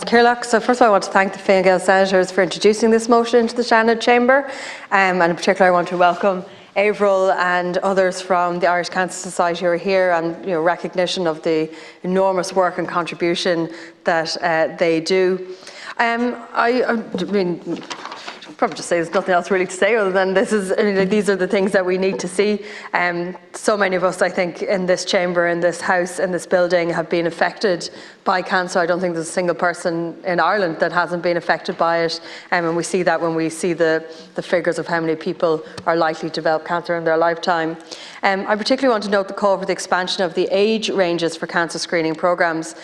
Kirloch. So first of all, I want to thank the Fine Gael senators for introducing this motion into the Shannon Chamber, and in particular I want to welcome Avril and others from the Irish Cancer Society who are here, and recognition of the enormous work and contribution that they do. I mean, probably just say there's nothing else really to say other than these are the things that we need to see. So many of us, I think, in this chamber, in this house, in this building have been affected by cancer. I don't think there's a single person in Ireland that hasn't been affected by it, and we see that when we see the figures of how many people are likely to develop cancer in their lifetime. I particularly want to note the call for the expansion of the age ranges for cancer screening programs.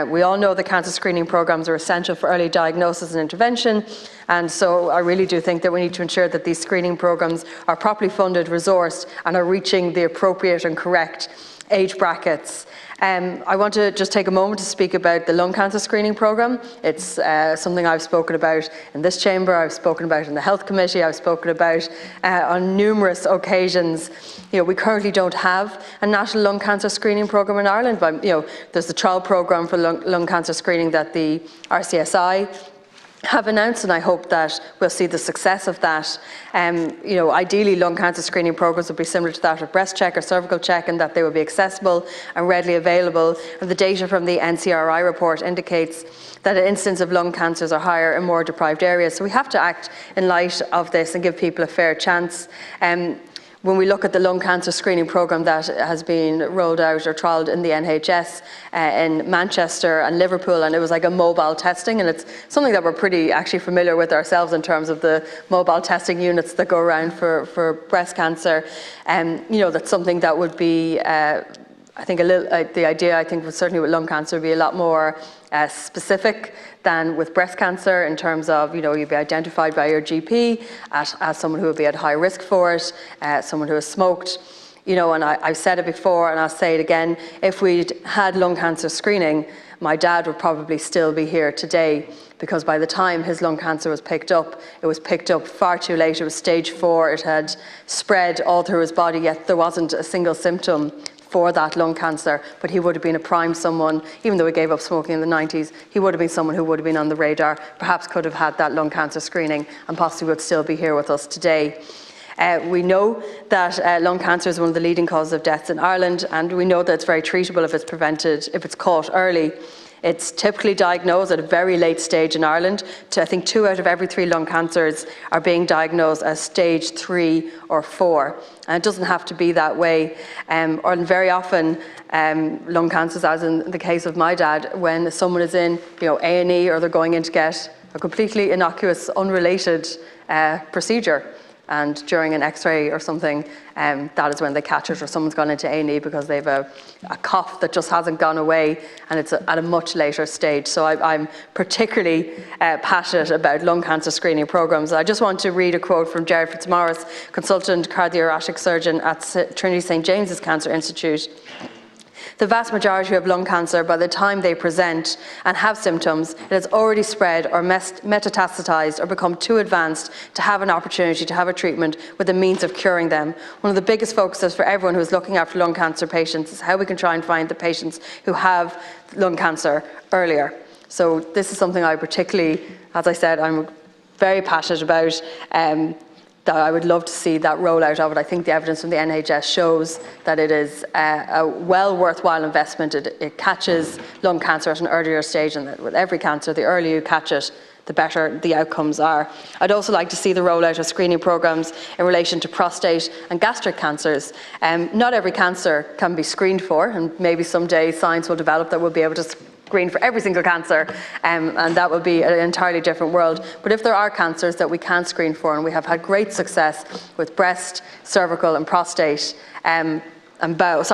We all know that cancer screening programs are essential for early diagnosis and intervention, and so I really do think that we need to ensure that these screening programs are properly funded, resourced, and are reaching the appropriate and correct age brackets. I want to just take a moment to speak about the lung cancer screening program. It's something I've spoken about in this chamber, I've spoken about in the Health Committee, I've spoken about on numerous occasions. We currently don't have a national lung cancer screening program in Ireland, but there's the trial program for lung cancer screening that the RCSI have announced, and I hope that we'll see the success of that. Ideally, lung cancer screening programs would be similar to that of breast check or cervical check, and that they would be accessible and readily available. And the data from the NCRI report indicates that the incidence of lung cancers are higher in more deprived areas. So we have to act in light of this and give people a fair chance. When we look at the lung cancer screening programme that has been rolled out or trialled in the NHS in Manchester and Liverpool, and it was like a mobile testing, and it's something that we're pretty actually familiar with ourselves in terms of the mobile testing units that go around for breast cancer. That's something that would be I think the idea, I think, would certainly with lung cancer be a lot more specific than with breast cancer, in terms of, you'd be identified by your GP as someone who would be at high risk for it, someone who has smoked. And I've said it before and I'll say it again, if we'd had lung cancer screening, my dad would probably still be here today, because by the time his lung cancer was picked up, it was picked up far too late. It was stage 4, it had spread all through his body, yet there wasn't a single symptom for that lung cancer, but he would have been a prime someone. Even though he gave up smoking in the 90s, he would have been someone who would have been on the radar, perhaps could have had that lung cancer screening, and possibly would still be here with us today. We know that lung cancer is one of the leading causes of deaths in Ireland, and we know that it's very treatable if it's prevented, if it's caught early. It's typically diagnosed at a very late stage in Ireland. I think 2 out of every 3 lung cancers are being diagnosed as stage 3 or 4. And it doesn't have to be that way. Or very often, lung cancers, as in the case of my dad, when someone is in A&E, or they're going in to get a completely innocuous, unrelated procedure, and during an X-ray or something, that is when they catch it, or someone's gone into A&E because they have a cough that just hasn't gone away, and it's at a much later stage. So I'm particularly passionate about lung cancer screening programs. I just want to read a quote from Gerard Fitzmaurice, consultant cardiothoracic surgeon at Trinity St James's Cancer Institute. The vast majority of lung cancer, by the time they present and have symptoms, it has already spread or metastasized or become too advanced to have an opportunity to have a treatment with the means of curing them. One of the biggest focuses for everyone who is looking after lung cancer patients is how we can try and find the patients who have lung cancer earlier. So this is something I particularly, as I said, I'm very passionate about. That I would love to see that rollout of it. I think the evidence from the NHS shows that it is a worthwhile investment. It catches lung cancer at an earlier stage, and that with every cancer, the earlier you catch it, the better the outcomes are. I'd also like to see the rollout of screening programs in relation to prostate and gastric cancers. Not every cancer can be screened for, and maybe someday science will develop that we'll be able to screen for every single cancer, and that will be an entirely different world. But if there are cancers that we can screen for, and we have had great success with breast, cervical and prostate, and bowel,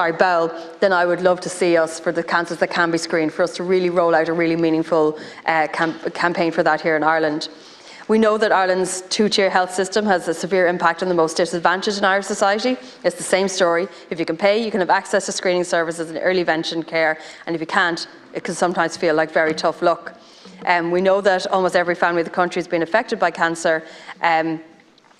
then I would love to see us, for the cancers that can be screened, for us to really roll out a really meaningful campaign for that here in Ireland. We know that Ireland's 2-tier health system has a severe impact on the most disadvantaged in Irish society. It's the same story. If you can pay, you can have access to screening services and early intervention care, and if you can't, it can sometimes feel like very tough luck. We know that almost every family in the country has been affected by cancer,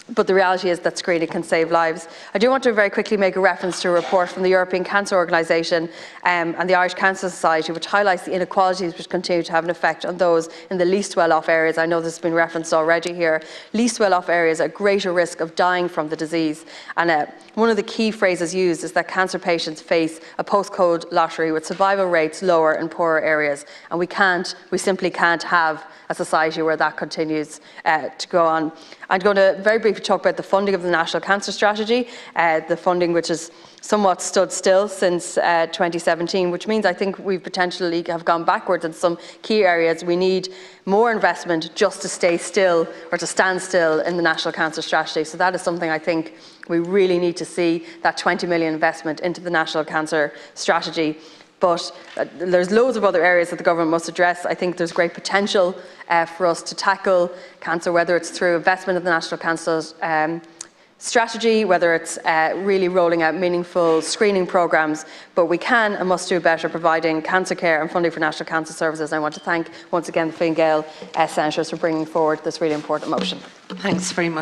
But the reality is that screening can save lives. I do want to very quickly make a reference to a report from the European Cancer Organisation and the Irish Cancer Society, which highlights the inequalities which continue to have an effect on those in the least well-off areas. I know this has been referenced already here. Least well-off areas are at greater risk of dying from the disease. And one of the key phrases used is that cancer patients face a postcode lottery with survival rates lower in poorer areas. And we simply can't have a society where that continues to go on. I'm going to very briefly talk about the funding of the National Cancer Strategy, the funding which has somewhat stood still since 2017, which means I think we potentially have gone backwards in some key areas. We need more investment just to stay still or to stand still in the National Cancer Strategy. So that is something I think we really need to see, that 20 million investment into the National Cancer Strategy. But there's loads of other areas that the government must address. I think there's great potential for us to tackle cancer, whether it's through investment in the National Cancer Strategy, whether it's really rolling out meaningful screening programmes. But we can and must do better providing cancer care and funding for National Cancer Services. I want to thank once again the Fine Gael senators for bringing forward this really important motion. Thanks very much.